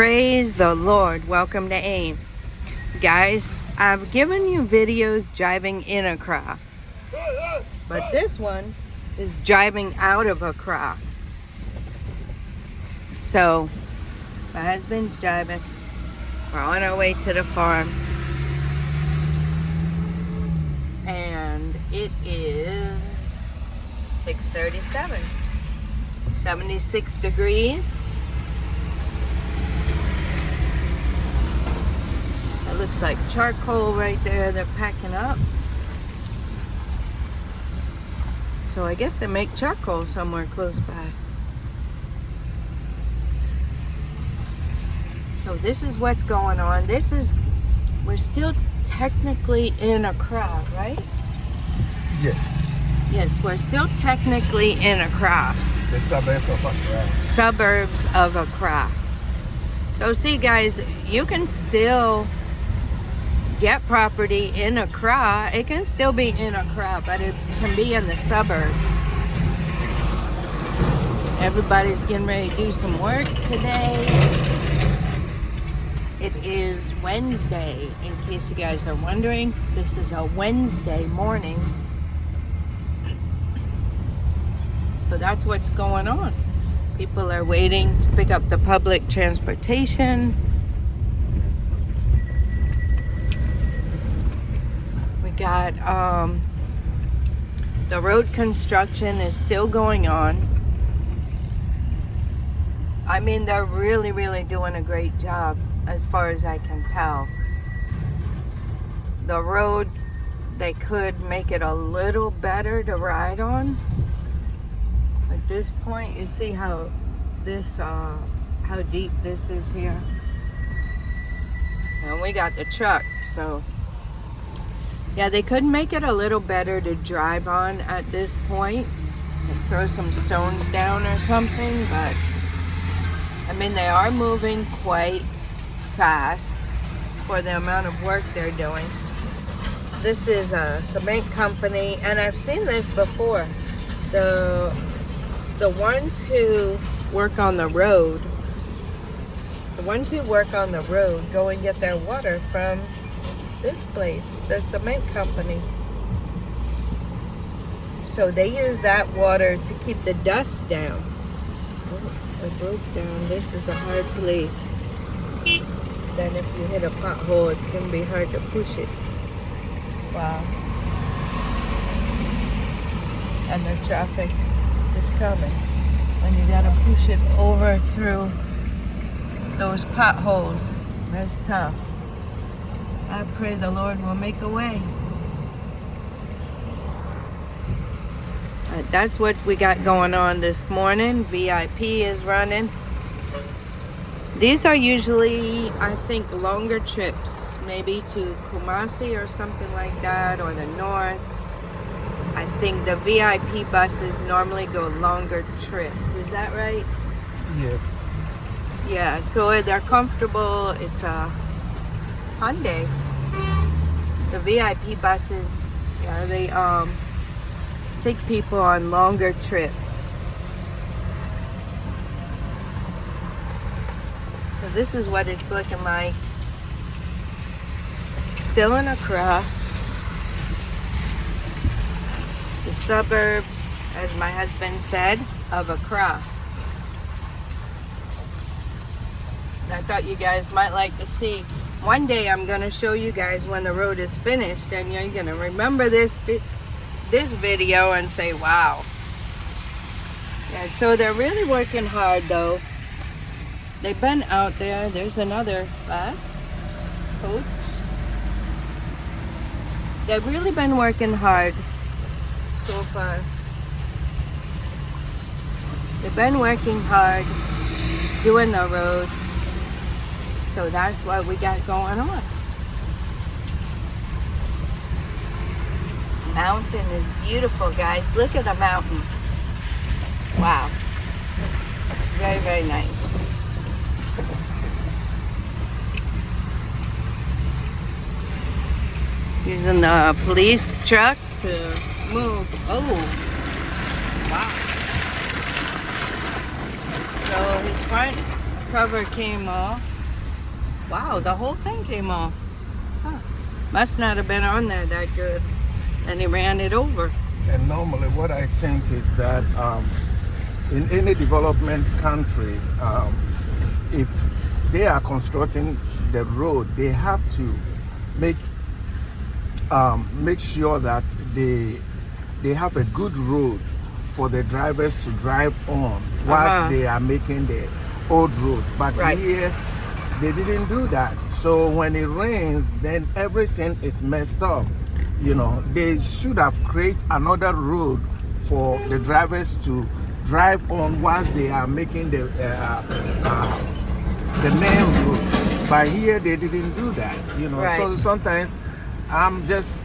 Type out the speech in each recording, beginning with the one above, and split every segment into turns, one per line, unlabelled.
Praise the Lord. Welcome to AIM. Guys, I've given you videos driving in Accra, but this one is driving out of Accra. So, my husband's driving. We're on our way to the farm. And it is 6:37. 76 degrees. That looks like charcoal right there. They're packing up. So I guess they make charcoal somewhere close by. So this is what's going on. We're still technically in Accra, right?
Yes.
Yes, we're still technically in Accra.
The suburbs of Accra.
Suburbs of Accra. So see guys, you can still get property in Accra. It can still be in Accra, but it can be in the suburbs. Everybody's getting ready to do some work today. It is Wednesday, in case you guys are wondering. This is a Wednesday morning. So that's what's going on. People are waiting to pick up the public transportation. We got the road construction is still going on. I mean, they're really doing a great job as far as I can tell. The road, they could make it a little better to ride on. At this point, you see how deep this is here. And we got the truck, so yeah, they could make it a little better to drive on at this point. Like throw some stones down or something, but I mean, they are moving quite fast for the amount of work they're doing. This is a cement company, and I've seen this before. The ones who work on the road, go and get their water from this place, the cement company. So they use that water to keep the dust down. Oh, it broke down. This is a hard place. Then if you hit a pothole, it's going to be hard to push it. Wow. And the traffic is coming. And you got to push it over through those potholes. That's tough. I pray the Lord will make a way. That's what we got going on this morning. VIP is running. These are usually, I think, longer trips, maybe to Kumasi or something like that, or the north. I think the VIP buses normally go longer trips. Is that right?
Yes.
Yeah, so they're comfortable. It's a Hyundai. The VIP buses, yeah, they take people on longer trips. So this is what it's looking like. Still in Accra. The suburbs, as my husband said, of Accra. And I thought you guys might like to see. One day I'm going to show you guys when the road is finished, and you're going to remember this video and say, wow. Yeah, so they're really working hard though. They've been out there. There's another bus, coach. They've really been working hard so far. They've been working hard doing the road. So that's what we got going on. Mountain is beautiful, guys. Look at the mountain. Wow. Very nice. Using the police truck to move. Oh, wow. So his front cover came off. Wow, the whole thing came off. Huh. Must not have been on there that good. And he ran it over.
And normally, what I think is that in any development country, if they are constructing the road, they have to make sure that they have a good road for the drivers to drive on whilst they are making the old road. But here, they didn't do that. So when it rains, then everything is messed up. You know, they should have created another road for the drivers to drive on whilst they are making the main road. But here they didn't do that. You know, so sometimes I'm just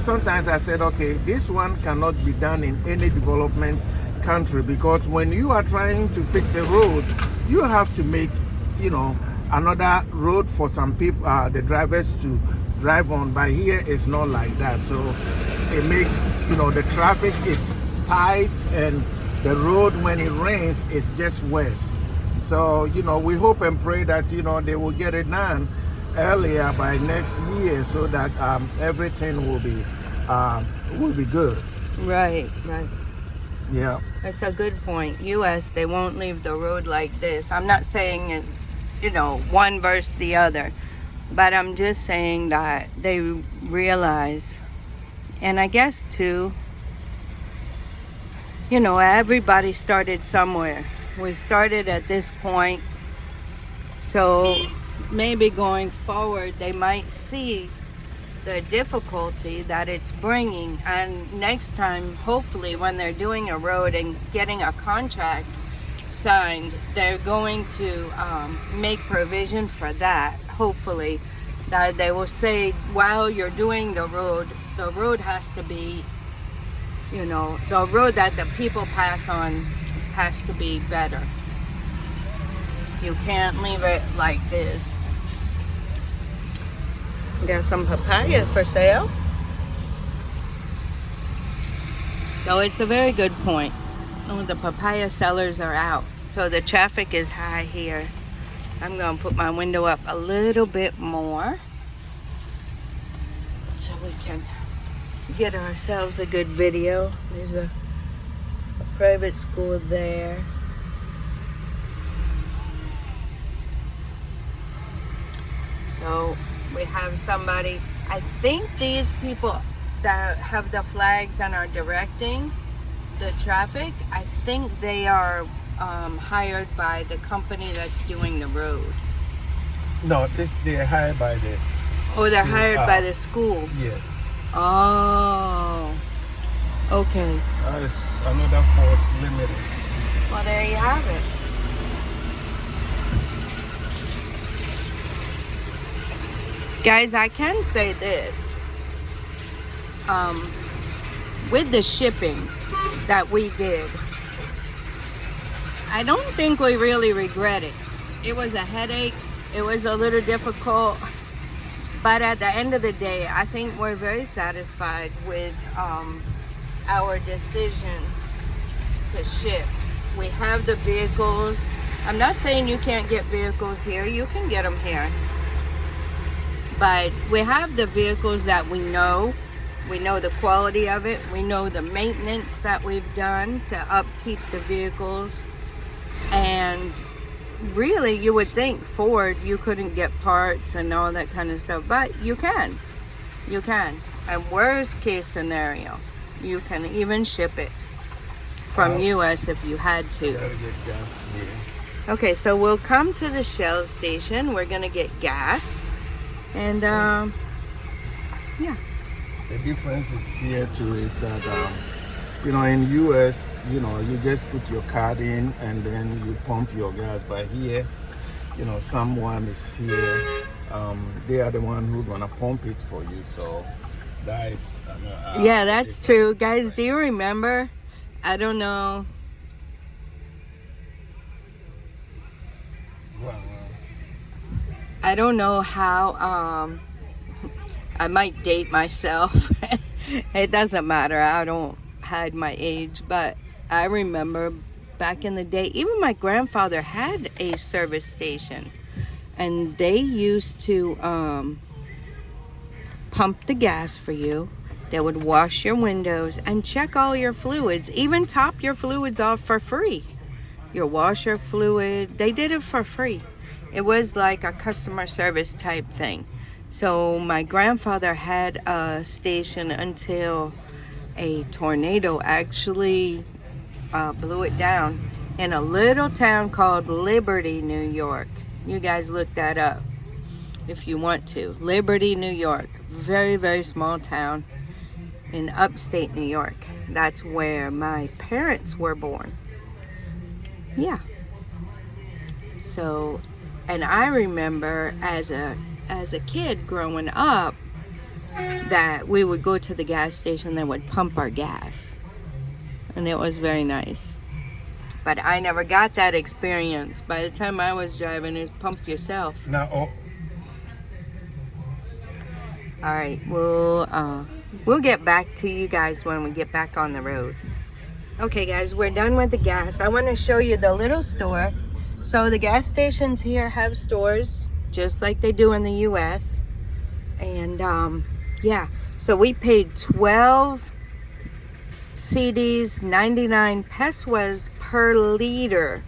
sometimes I said, okay, this one cannot be done in any development country, because when you are trying to fix a road, you have to make, you know, another road for some people, the drivers to drive on. But here it's not like that, so it makes, you know, the traffic is tight, and the road when it rains is just worse. So, you know, we hope and pray that, you know, they will get it done earlier by next year, so that everything will be good.
Right.
Yeah.
That's a good point. U.S., they won't leave the road like this. I'm not saying it, you know, one versus the other, but I'm just saying that they realize, and I guess too, you know, everybody started somewhere. We started at this point, so maybe going forward they might see the difficulty that it's bringing, and next time, hopefully, when they're doing a road and getting a contract signed, they're going to make provision for that. Hopefully, that they will say, while you're doing the road has to be, you know, the road that the people pass on has to be better. You can't leave it like this. There's some papaya for sale. So it's a very good point. Oh, the papaya sellers are out. So the traffic is high here. I'm going to put my window up a little bit more so we can get ourselves a good video. There's a private school there. So we have somebody, I think these people that have the flags and are directing the traffic, I think they are hired by the company that's doing the road.
No, they're hired by the
Oh, they're
school.
hired by the school.
Yes.
Oh, okay.
It's another Ford Limited.
Well, there you have it. Guys, I can say this. With the shipping that we did, I don't think we really regret it. It was a headache. It was a little difficult. But at the end of the day, I think we're very satisfied with our decision to ship. We have the vehicles. I'm not saying you can't get vehicles here. You can get them here. But we have the vehicles that we know. We know the quality of it. We know the maintenance that we've done to upkeep the vehicles. And really, you would think Ford, you couldn't get parts and all that kind of stuff. But you can. You can. And worst case scenario, you can even ship it from US if you had to.
Gotta get gas here.
Okay, so we'll come to the Shell station. We're gonna get gas. And yeah.
The difference is here too is that you know, in US, you know, you just put your card in and then you pump your gas. But here, you know, someone is here. They are the one who's gonna pump it for you. So that is
yeah, that's true. Guys, do you remember? I don't know. I don't know how, I might date myself. It doesn't matter. I don't hide my age, but I remember back in the day. Even my grandfather had a service station, and they used to pump the gas for you. They would wash your windows and check all your fluids, even top your fluids off for free. Your washer fluid, they did it for free. It was like a customer service type thing. So my grandfather had a station until a tornado actually blew it down in a little town called Liberty, New York. You guys look that up if you want to. Liberty, New York. Very, very small town in upstate New York. That's where my parents were born. Yeah. So, and I remember as a kid growing up that we would go to the gas station, they would pump our gas. And it was very nice. But I never got that experience. By the time I was driving, it's pump yourself.
Now,
All right, we'll get back to you guys when we get back on the road. Okay, guys, we're done with the gas. I want to show you the little store. So the gas stations here have stores, just like they do in the U.S. And yeah, so we paid 12 CDs, 99 pesos per liter.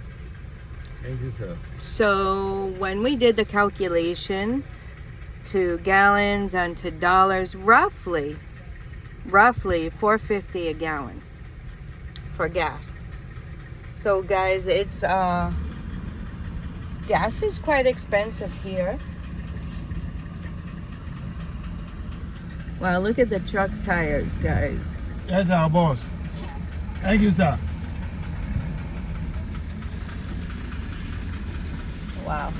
thank you, sir.
So when we did the calculation to gallons and to dollars, roughly $4.50 a gallon for gas. So guys, it's gas is quite expensive here. Wow, look at the truck tires, guys.
Yes, our boss. Thank you, sir.
Wow.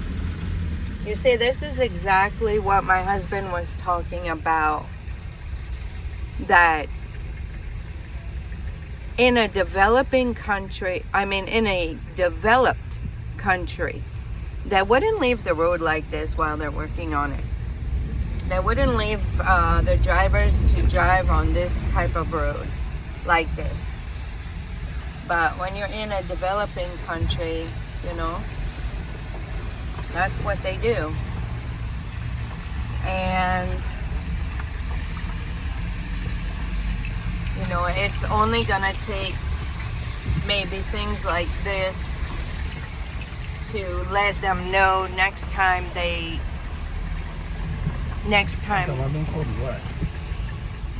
You see, this is exactly what my husband was talking about. That in a developing country, in a developed country, they wouldn't leave the road like this while they're working on it. They wouldn't leave the drivers to drive on this type of road like this. But when you're in a developing country, you know, that's what they do. And you know, it's only gonna take maybe things like this to let them know next time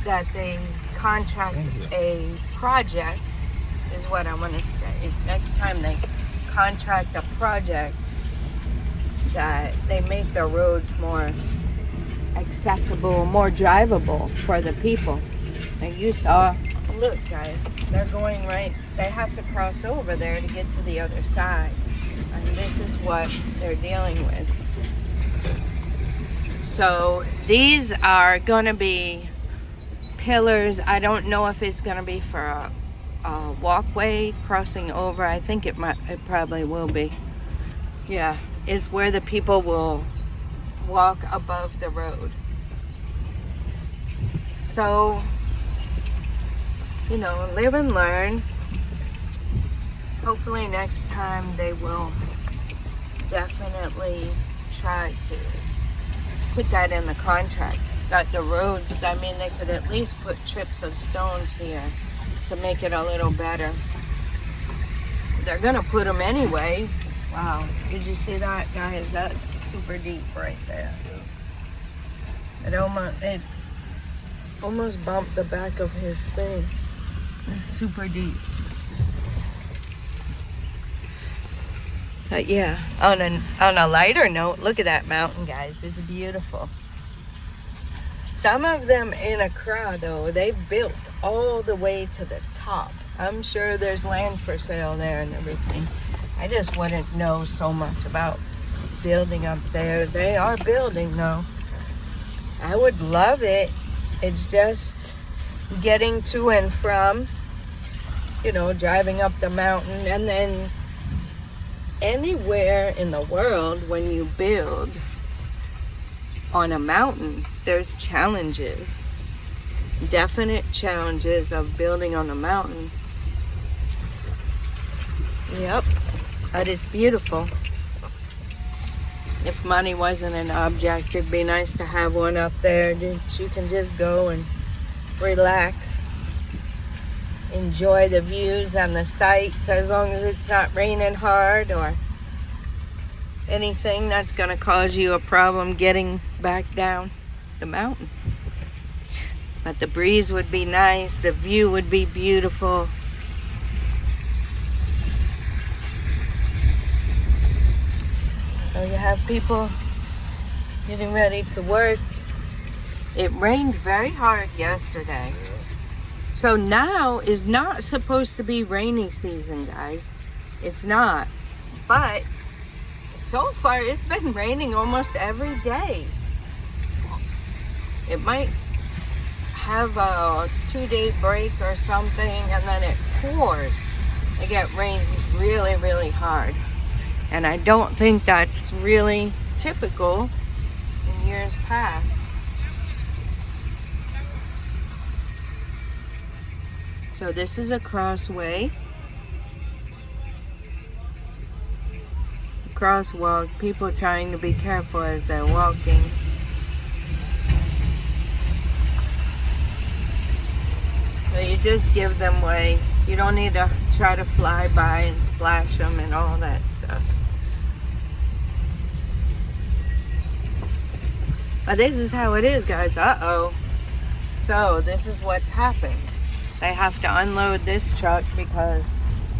that they contract a project, is what I want to say. Next time they contract a project, that they make the roads more accessible, more drivable for the people. And you saw, look guys, they're going right, they have to cross over there to get to the other side. And this is what they're dealing with. So these are gonna be pillars. I don't know if it's gonna be for a walkway crossing over. I think it probably will be. Yeah, it's where the people will walk above the road. So, you know, live and learn. Hopefully next time they will definitely try to put that in the contract, that the roads, they could at least put trips of stones here to make it a little better. They're gonna put them anyway. Wow, did you see that, guys? That's super deep right there. It almost bumped the back of his thing. It's super deep. But yeah, on a lighter note, look at that mountain, guys. It's beautiful. Some of them in Accra, though, they built all the way to the top. I'm sure there's land for sale there and everything. I just wouldn't know so much about building up there. They are building, though. I would love it. It's just getting to and from, you know, driving up the mountain. And then anywhere in the world, when you build on a mountain, there's challenges, definite challenges of building on a mountain. Yep, that is beautiful. If money wasn't an object, it'd be nice to have one up there that you can just go and relax. Enjoy the views and the sights as long as it's not raining hard or anything that's going to cause you a problem getting back down the mountain. But the breeze would be nice, the view would be beautiful. So you have people getting ready to work. It rained very hard yesterday. So now is not supposed to be rainy season, guys. It's not. But so far it's been raining almost every day. It might have a 2-day break or something, and then it pours. It gets rained really, really hard. And I don't think that's really typical in years past. So this is a crossway. Crosswalk, people trying to be careful as they're walking. So you just give them way. You don't need to try to fly by and splash them and all that stuff. But this is how it is, guys. Uh-oh. So this is what's happened. They have to unload this truck because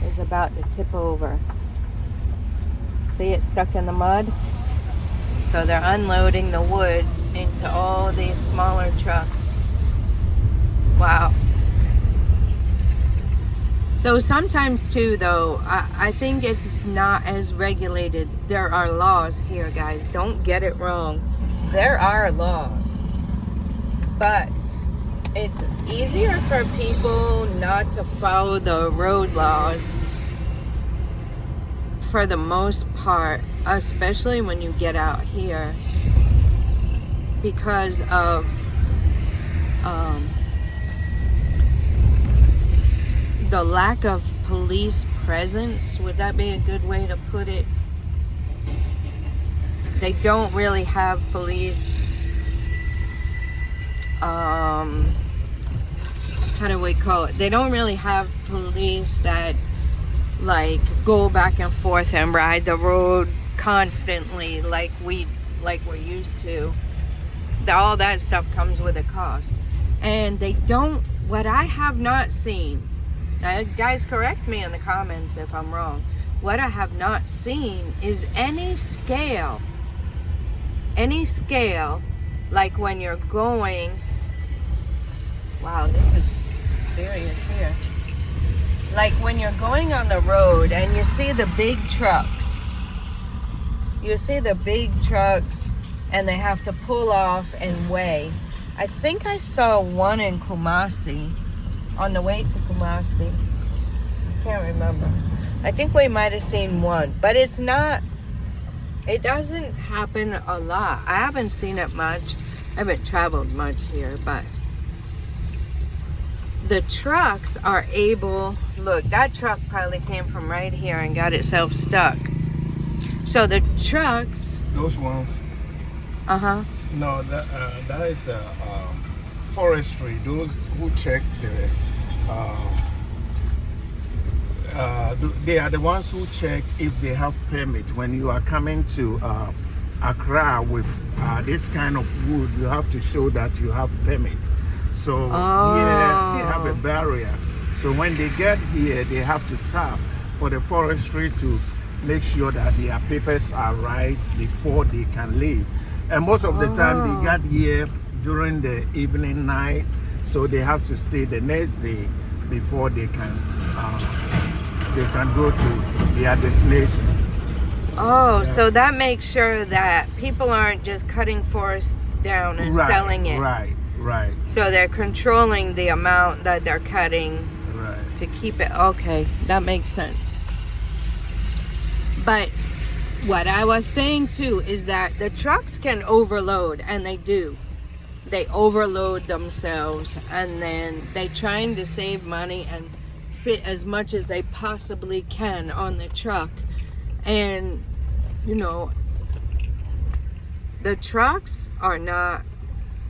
it's about to tip over. See, it's stuck in the mud. So they're unloading the wood into all these smaller trucks. Wow. So sometimes too, though, I think it's not as regulated. There are laws here, guys. Don't get it wrong. There are laws. But it's easier for people not to follow the road laws for the most part, especially when you get out here, because of the lack of police presence. Would that be a good way to put it? They don't really have police, how do we call it? They don't really have police that like go back and forth and ride the road constantly like we're used to. All that stuff comes with a cost. And they don't, what I have not seen, guys, correct me in the comments if I'm wrong. What I have not seen is any scale, like when you're going, wow, this is serious here. Like when you're going on the road and you see the big trucks, and they have to pull off and weigh. I think I saw one in Kumasi, on the way to Kumasi. I can't remember. I think we might have seen one, but it doesn't happen a lot. I haven't seen it much. I haven't traveled much here, but the trucks are able, look, that truck probably came from right here and got itself stuck. So the trucks,
Those ones.
uh-huh.
No, that is forestry. Those who check they are the ones who check if they have permit. When you are coming to Accra with this kind of wood, you have to show that you have permit. So yeah, they have a barrier. So when they get here, they have to stop for the forestry to make sure that their papers are right before they can leave. And most of the time they got here during the evening night, so they have to stay the next day before they can go to their destination.
Oh, yeah. So that makes sure that people aren't just cutting forests down and selling it.
Right.
So they're controlling the amount that they're cutting to keep it. Okay, that makes sense. But what I was saying too is that the trucks can overload, and they do. They overload themselves, and then they're trying to save money and fit as much as they possibly can on the truck. And, you know, the trucks are not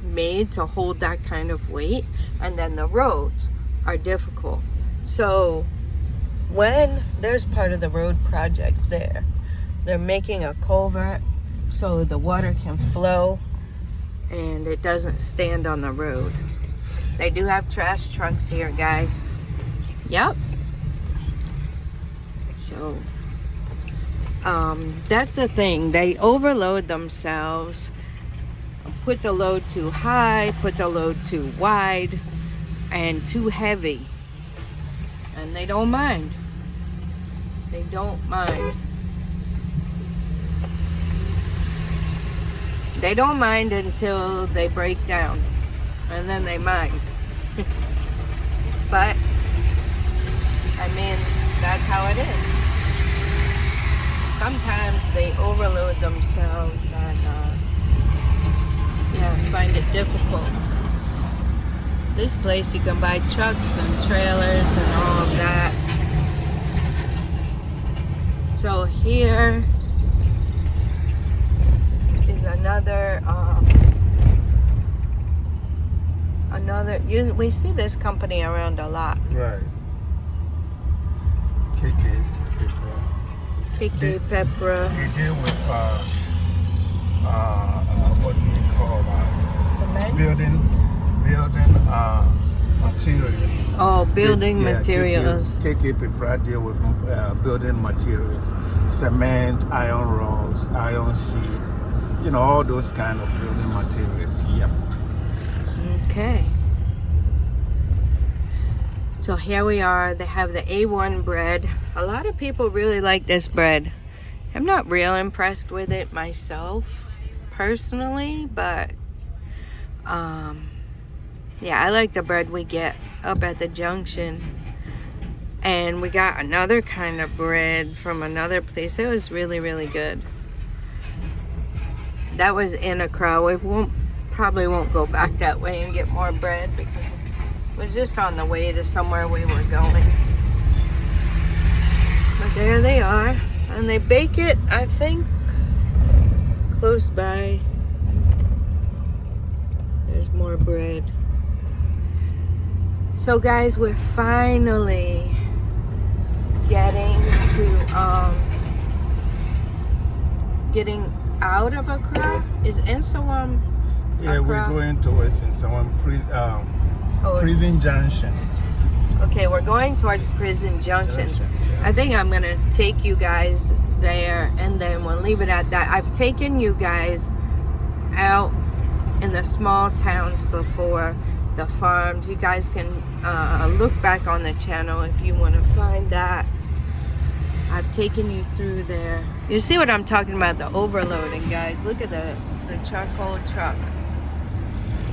made to hold that kind of weight, and then the roads are difficult. So when there's part of the road project there, they're making a culvert so the water can flow and it doesn't stand on the road. They do have trash trucks here, guys. Yep. So that's the thing. They overload themselves, put the load too high, put the load too wide, and too heavy. And they don't mind. They don't mind. They don't mind until they break down. And then they mind. But, I mean, that's how it is. Sometimes they overload themselves and, find it difficult. This place you can buy trucks and trailers and all of that. So here is another we see this company around a lot.
Right. KK
Pepra.
They deal with what do you call
Cement?
building materials.
Oh, building materials.
KK Pepra deal with building materials, cement, iron rods, iron sheet, you know, all those kind of building materials. Yep.
Okay. So here we are. They have the A1 bread. A lot of people really like this bread. I'm not real impressed with it myself, personally, but yeah, I like the bread we get up at the junction. And we got another kind of bread from another place. It was really, really good. That was in Accra. We probably won't go back that way and get more bread because it was just on the way to somewhere we were going. But there they are. And they bake it, I think, close by. There's more bread. So guys, we're finally getting out of Accra. Is Nsawam
Yeah,
Accra?
we're going towards Nsawam Prison Junction.
Okay, we're going towards Prison Junction.
Yeah.
I think I'm gonna take you guys there and then we'll leave it at that. I've taken you guys out in the small towns before, the farms. You guys can look back on the channel if you want to find that. I've taken you through there. You see what I'm talking about, the overloading, guys. Look at the charcoal truck.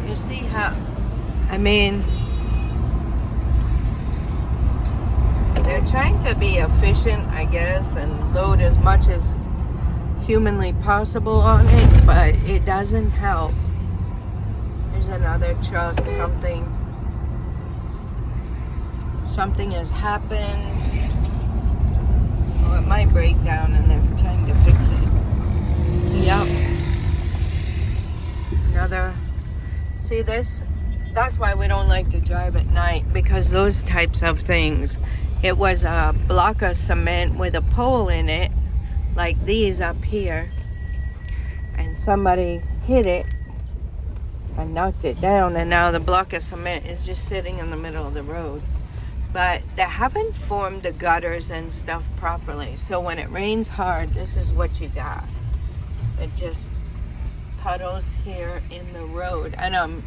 You see how, I mean, they're trying to be efficient, I guess, and load as much as humanly possible on it, but it doesn't help. There's another truck, something has happened. Oh, it might break down and they're trying to fix it. Yep. Another, see this? That's why we don't like to drive at night, because those types of things. It was a block of cement with a pole in it, like these up here, and somebody hit it and knocked it down, and now the block of cement is just sitting in the middle of the road. But they haven't formed the gutters and stuff properly, so when it rains hard, this is what you got. It just puddles here in the road, and I'm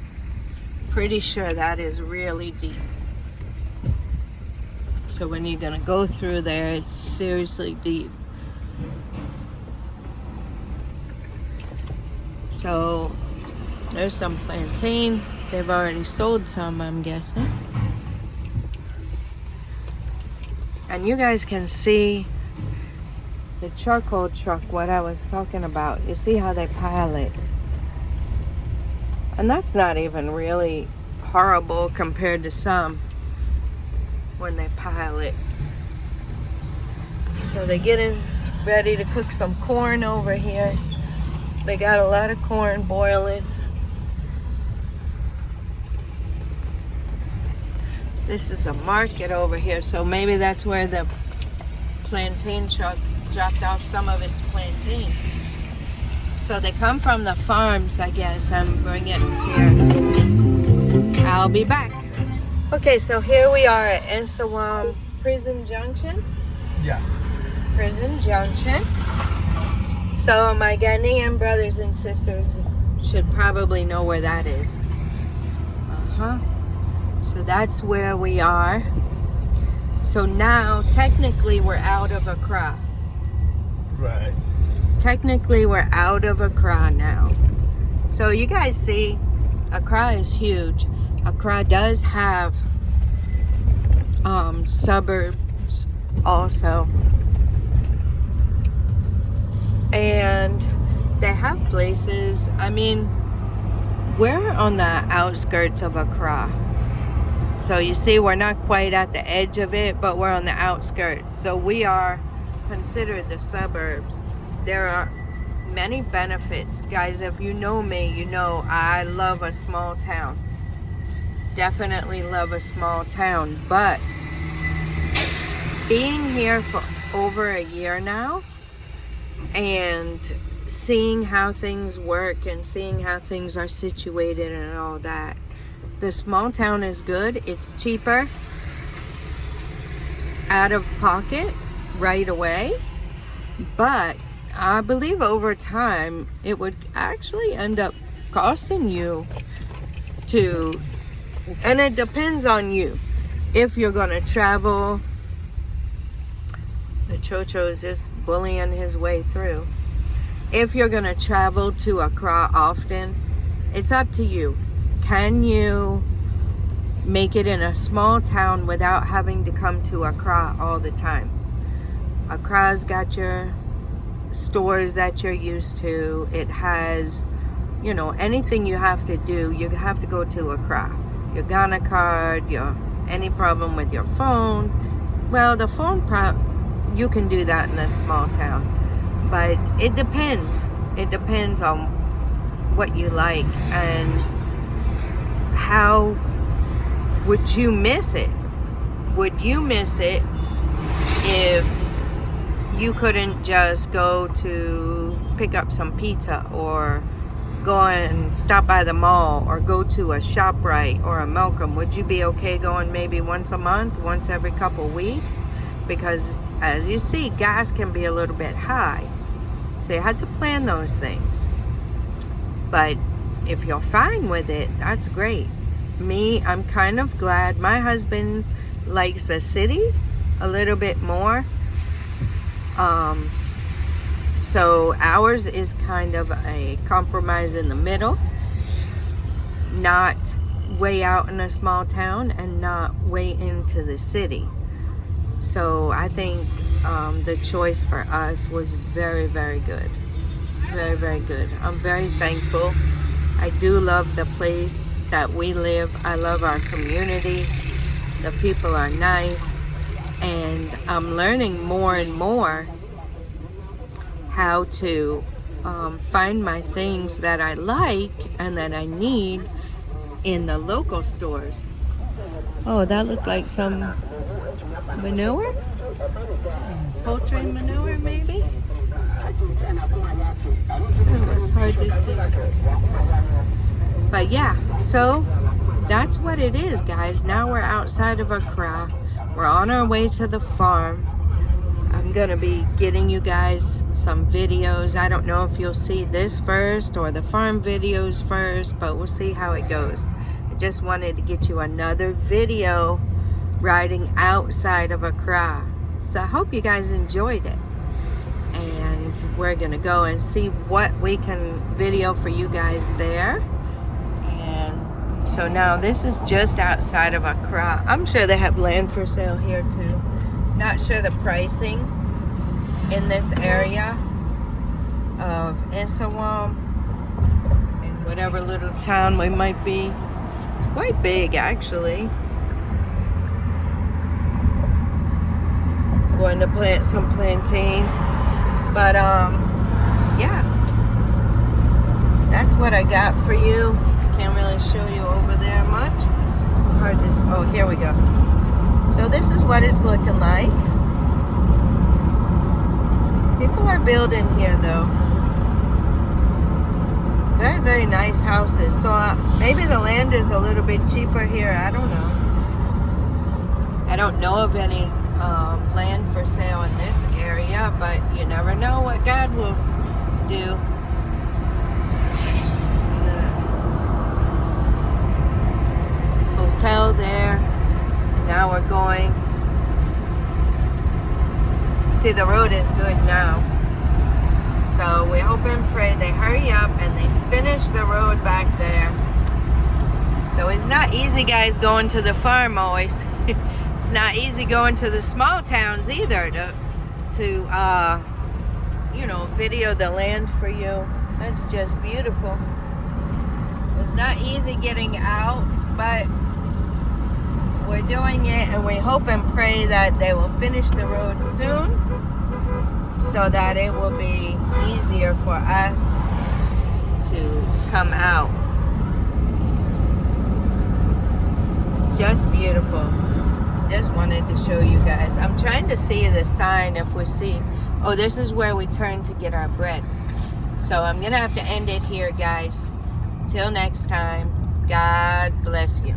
pretty sure that is really deep. So when you're gonna go through there, it's seriously deep. So there's some plantain. They've already sold some, I'm guessing. And you guys can see the charcoal truck, what I was talking about. You see how they pile it. And that's not even really horrible compared to some. when they pile it. So they're getting ready to cook some corn over here. They got a lot of corn boiling. This is a market over here, so maybe that's where the plantain truck dropped off some of its plantain. So they come from the farms, I guess, and bring it here. I'll be back. Okay, so here we are at Ensawam Prison Junction.
Yeah.
Prison Junction. So my Ghanaian brothers and sisters should probably know where that is. So that's where we are. So now, technically, we're out of Accra.
Right.
Technically, we're out of Accra now. So you guys see, Accra is huge. Accra does have suburbs also. And they have places, I mean, we're on the outskirts of Accra. So you see, we're not quite at the edge of it, but we're on the outskirts. So we are considered the suburbs. There are many benefits. Guys, if you know me, you know I love a small town. Definitely love a small town. But being here for over a year now and seeing how things work and seeing how things are situated and all that, the small town is good. It's cheaper out of pocket right away. But I believe over time it would actually end up costing you to, and it depends on you. If you're going to travel, the Chocho is just bullying his way through. If you're going to travel to Accra often, it's up to you. Can you make it in a small town without having to come to Accra all the time? Accra's got your stores that you're used to. It has, you know, anything you have to do, you have to go to Accra. Your Ghana card, any problem with your phone. Well, the phone you can do that in a small town. But it depends. It depends on what you like and how would you miss it? Would you miss it if you couldn't just go to pick up some pizza or go and stop by the mall or go to a ShopRite or a Malcolm? Would you be okay going maybe once a month, once every couple weeks? Because as you see, gas can be a little bit high. So you had to plan those things. But if you're fine with it, that's great. Me, I'm kind of glad. My husband likes the city a little bit more. So ours is kind of a compromise in the middle. Not way out in a small town and not way into the city. So I think the choice for us was very, very good. Very, very good. I'm very thankful. I do love the place that we live. I love our community. The people are nice. And I'm learning more and more how to find my things that I like and that I need in the local stores. Oh, that looked like some manure? Poultry manure, maybe? Oh, it's hard to see. But yeah, so that's what it is, guys. Now we're outside of Accra. We're on our way to the farm. I'm going to be getting you guys some videos. I don't know if you'll see this first or the farm videos first, but we'll see how it goes. I just wanted to get you another video riding outside of Accra. So I hope you guys enjoyed it. And we're going to go and see what we can video for you guys there. And so now this is just outside of Accra. I'm sure they have land for sale here too. Not sure the pricing in this area of Ensawam and whatever little town we might be. It's quite big actually. going to plant some plantain. But yeah, that's what I got for you. Can't really show you over there much. It's hard to. Oh, here we go. So this is what it's looking like. People are building here though. Very, very nice houses. So maybe the land is a little bit cheaper here. I don't know. I don't know of any land for sale in this area, but you never know what God will do. There's a hotel there. Now we're going. See, the road is good now. So we hope and pray they hurry up and they finish the road back there. So it's not easy, guys, going to the farm always. It's not easy going to the small towns either to you know, video the land for you. That's just beautiful. It's not easy getting out, but we're doing it, and we hope and pray that they will finish the road soon so that it will be easier for us to come out. It's just beautiful. Just wanted to show you guys. I'm trying to see the sign if we see. Oh, this is where we turn to get our bread. So I'm gonna have to end it here, guys. Till next time, God bless you.